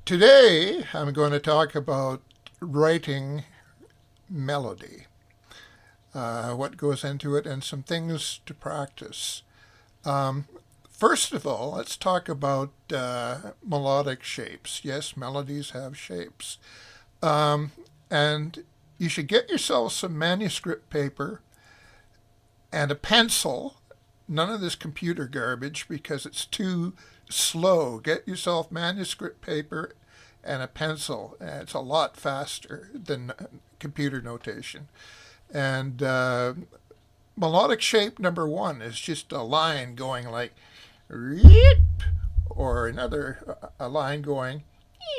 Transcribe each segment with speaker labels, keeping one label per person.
Speaker 1: Today, I'm going to talk about writing melody, what goes into it, and some things to practice. Um, First of all, let's talk about melodic shapes. Yes, melodies have shapes. Um, and you should get yourself some manuscript paper and a pencil. None of this computer garbage because it's too slow. Get yourself manuscript paper and a pencil. It's a lot faster than computer notation. And melodic shape number one is just a line going like rip, or another a line going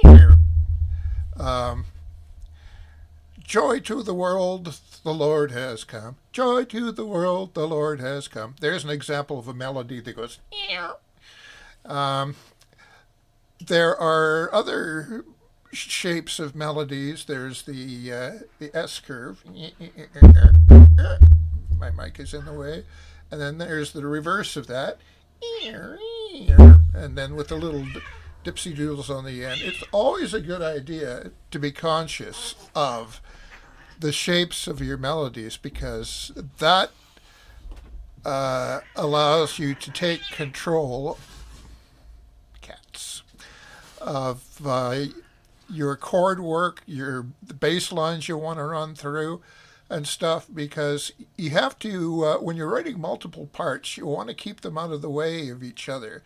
Speaker 1: here. Um, Joy to the world, the Lord has come. Joy to the world, the Lord has come. There's an example of a melody that goes. Um, there are other shapes of melodies. There's the S curve. My mic is in the way, and then there's the reverse of that, and then with the little dipsy doodles on the end. It's always a good idea to be conscious of the shapes of your melodies because that allows you to take control, cats, of your chord work, the bass lines you want to run through, and stuff. Because you have to, when you're writing multiple parts, you want to keep them out of the way of each other.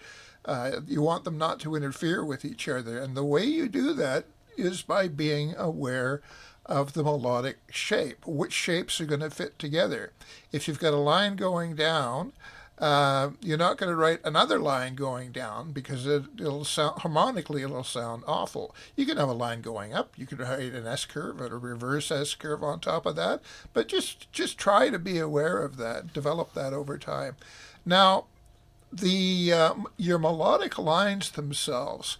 Speaker 1: You want them not to interfere with each other, and the way you do that is by being aware of the melodic shape. Which shapes are going to fit together? If you've got a line going down, you're not going to write another line going down because it'll sound harmonically. It'll sound awful. You can have a line going up. You could write an S curve or a reverse S curve on top of that. But just try to be aware of that. Develop that over time. Now, the your melodic lines themselves.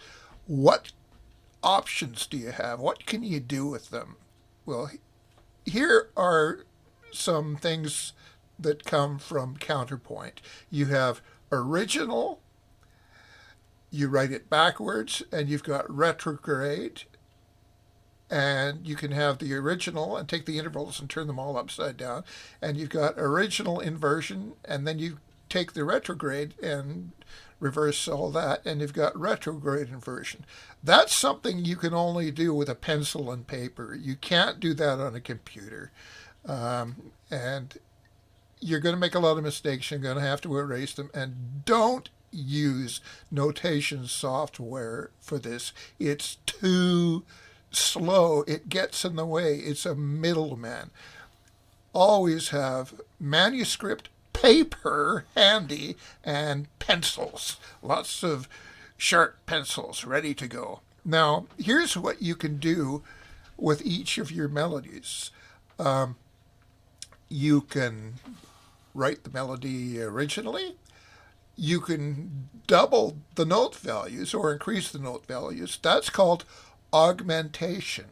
Speaker 1: What options do you have? What can you do with them? Well, here are some things that come from counterpoint. You have original, you write it backwards, and you've got retrograde, and you can have the original and take the intervals and turn them all upside down, and you've got original inversion, and then you take the retrograde and reverse all that, and you've got retrograde inversion. That's something you can only do with a pencil and paper. You can't do that on a computer. And you're going to make a lot of mistakes. You're going to have to erase them. And don't use notation software for this. It's too slow. It gets in the way. It's a middleman. Always have manuscript paper handy and pencils. Lots of sharp pencils ready to go. Now, here's what you can do with each of your melodies. Um, you can write the melody originally. You can double the note values or increase the note values. That's called augmentation.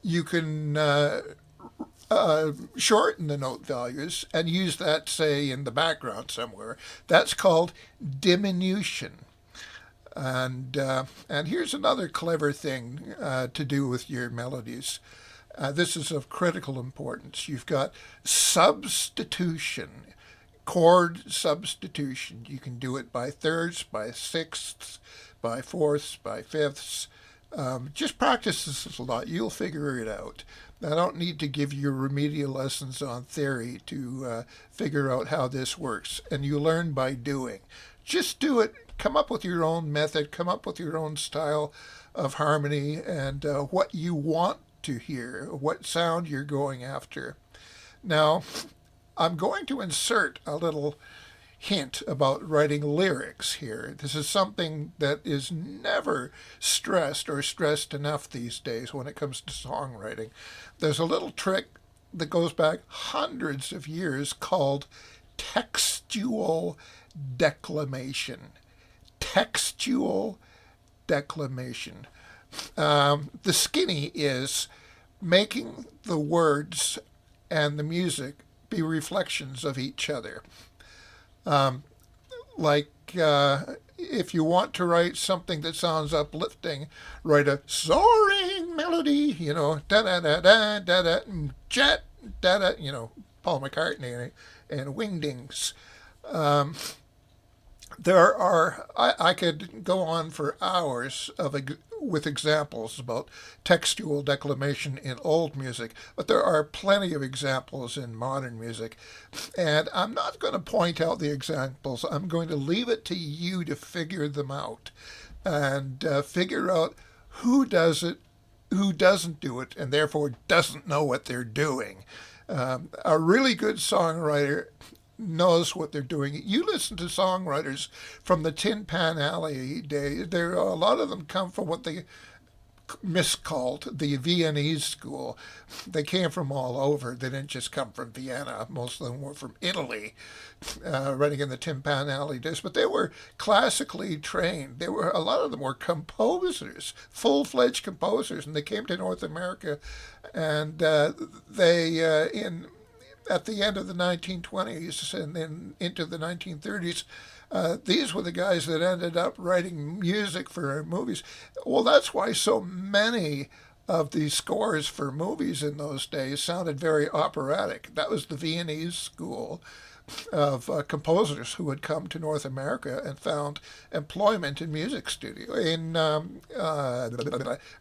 Speaker 1: You can shorten the note values and use that, say, in the background somewhere. That's called diminution. And here's another clever thing to do with your melodies. This is of critical importance. You've got substitution, chord substitution. You can do it by thirds, by sixths, by fourths, by fifths. Just practice this a lot. You'll figure it out. I don't need to give you remedial lessons on theory to figure out how this works. And you learn by doing. Just do it. Come up with your own method. Come up with your own style of harmony and what you want to hear, what sound you're going after. Now, I'm going to insert a little hint about writing lyrics here. This is something that is never stressed or stressed enough these days when it comes to songwriting. There's a little trick that goes back hundreds of years called textual declamation. Textual declamation. The skinny is making the words and the music be reflections of each other. Um, like if you want to write something that sounds uplifting, write a soaring melody, da da da da da da, jet, da da, Paul McCartney and Wingdings. Um, I could go on for hours with examples about textual declamation in old music, but there are plenty of examples in modern music. And I'm not going to point out the examples. I'm going to leave it to you to figure them out and figure out who does it, who doesn't do it, and therefore doesn't know what they're doing. A really good songwriter knows what they're doing. You listen to songwriters from the Tin Pan Alley days. There, a lot of them come from what they miscalled the Viennese school. They came from all over. They didn't just come from Vienna. Most of them were from Italy, writing in the Tin Pan Alley days. But they were classically trained. A lot of them were composers, full-fledged composers, and they came to North America, and they in at the end of the 1920s and then into the 1930s, these were the guys that ended up writing music for movies. Well, that's why so many of the scores for movies in those days sounded very operatic. That was the Viennese school of composers who had come to North America and found employment in music studio, in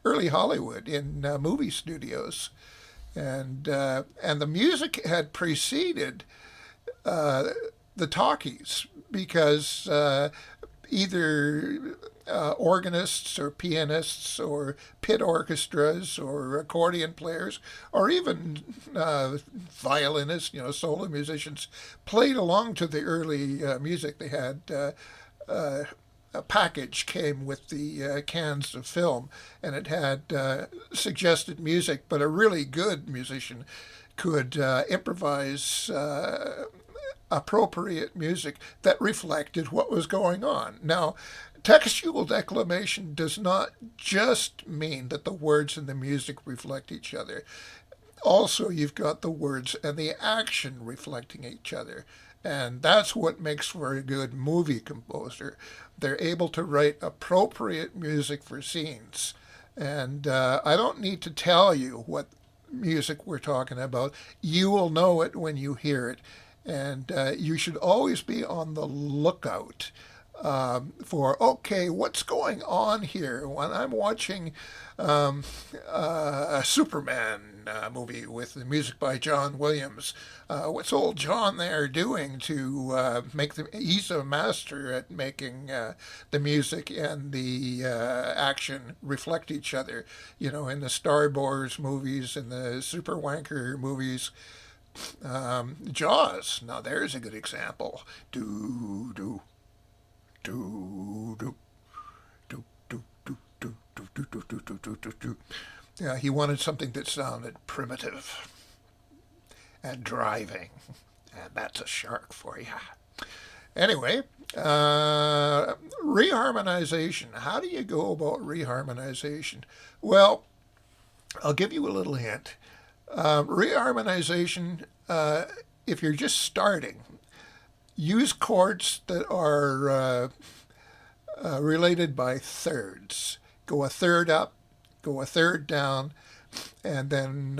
Speaker 1: early Hollywood, in movie studios. And the music had preceded uh, the talkies because either organists or pianists or pit orchestras or accordion players or even violinists, solo musicians played along to the early music. They had a package came with the cans of film, and it had suggested music, but a really good musician could improvise appropriate music that reflected what was going on. Now, textual declamation does not just mean that the words and the music reflect each other. Also, you've got the words and the action reflecting each other. And that's what makes for a good movie composer. They're able to write appropriate music for scenes. And I don't need to tell you what music we're talking about. You will know it when you hear it. And you should always be on the lookout for, okay, what's going on here? When I'm watching a Superman movie with the music by John Williams, what's old John there doing to make the? He's a master at making the music and the action reflect each other. In the Star Wars movies and the Super Wanker movies, Jaws. Now there's a good example. Do do do do do do do do do do do do do do do do. Yeah, he wanted something that sounded primitive and driving, and that's a shark for you. Anyway, reharmonization. How do you go about reharmonization? Well, I'll give you a little hint. Reharmonization, if you're just starting, use chords that are related by thirds. Go a third up, go a third down, and then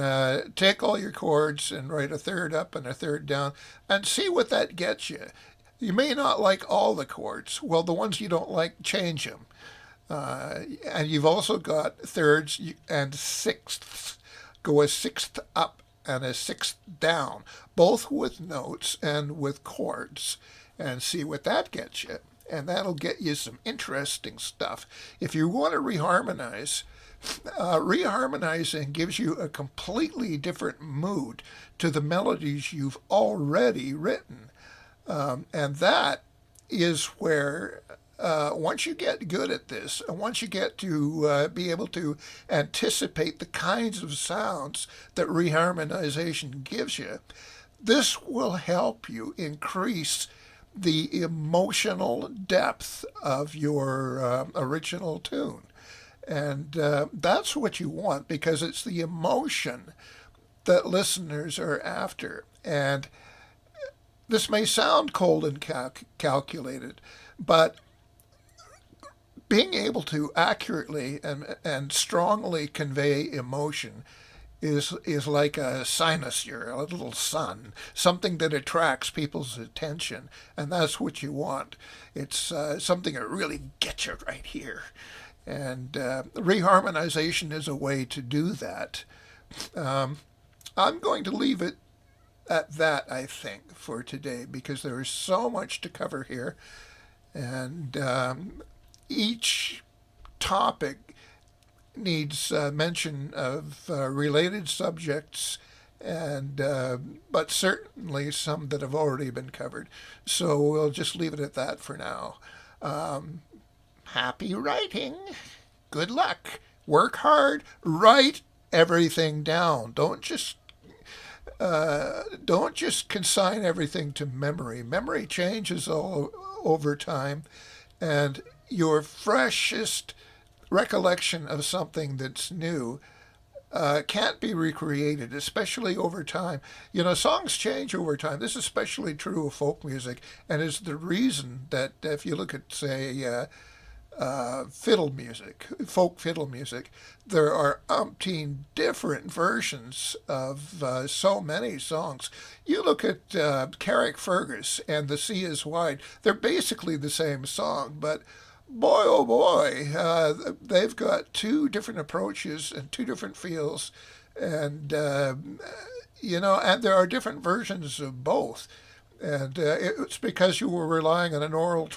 Speaker 1: take all your chords and write a third up and a third down and see what that gets you. You may not like all the chords. Well, the ones you don't like, change them. And you've also got thirds and sixths. Go a sixth up and a sixth down, both with notes and with chords, and see what that gets you. And that'll get you some interesting stuff. If you want to reharmonize, reharmonizing gives you a completely different mood to the melodies you've already written. And that is where, once you get good at this, and once you get to be able to anticipate the kinds of sounds that reharmonization gives you, this will help you increase the emotional depth of your original tune. And that's what you want because it's the emotion that listeners are after. And this may sound cold and calculated, but being able to accurately and strongly convey emotion is like a cynosure, a little sun, something that attracts people's attention, and that's what you want. It's something that really gets you right here, and reharmonization is a way to do that. I'm going to leave it at that, I think, for today because there is so much to cover here, and each topic needs mention of related subjects and but certainly some that have already been covered. So we'll just leave it at that for now. Happy writing. Good luck. Work hard. Write everything down. Don't just consign everything to memory. Memory changes all over time, and your freshest recollection of something that's new can't be recreated, especially over time. You know, songs change over time. This is especially true of folk music, and is the reason that if you look at, say, fiddle music, folk fiddle music, there are umpteen different versions of so many songs. You look at Carrickfergus and The Sea is Wide, they're basically the same song, but boy, oh boy, they've got two different approaches and two different feels, and and there are different versions of both. And it's because you were relying on an an oral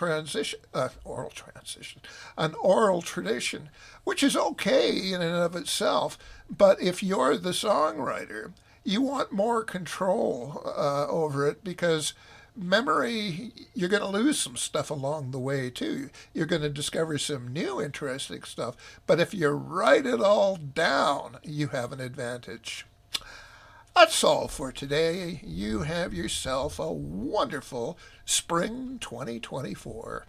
Speaker 1: tradition, which is okay in and of itself. But if you're the songwriter, you want more control over it because memory, you're going to lose some stuff along the way too. You're going to discover some new interesting stuff. But if you write it all down, you have an advantage. That's all for today. You have yourself a wonderful spring 2024.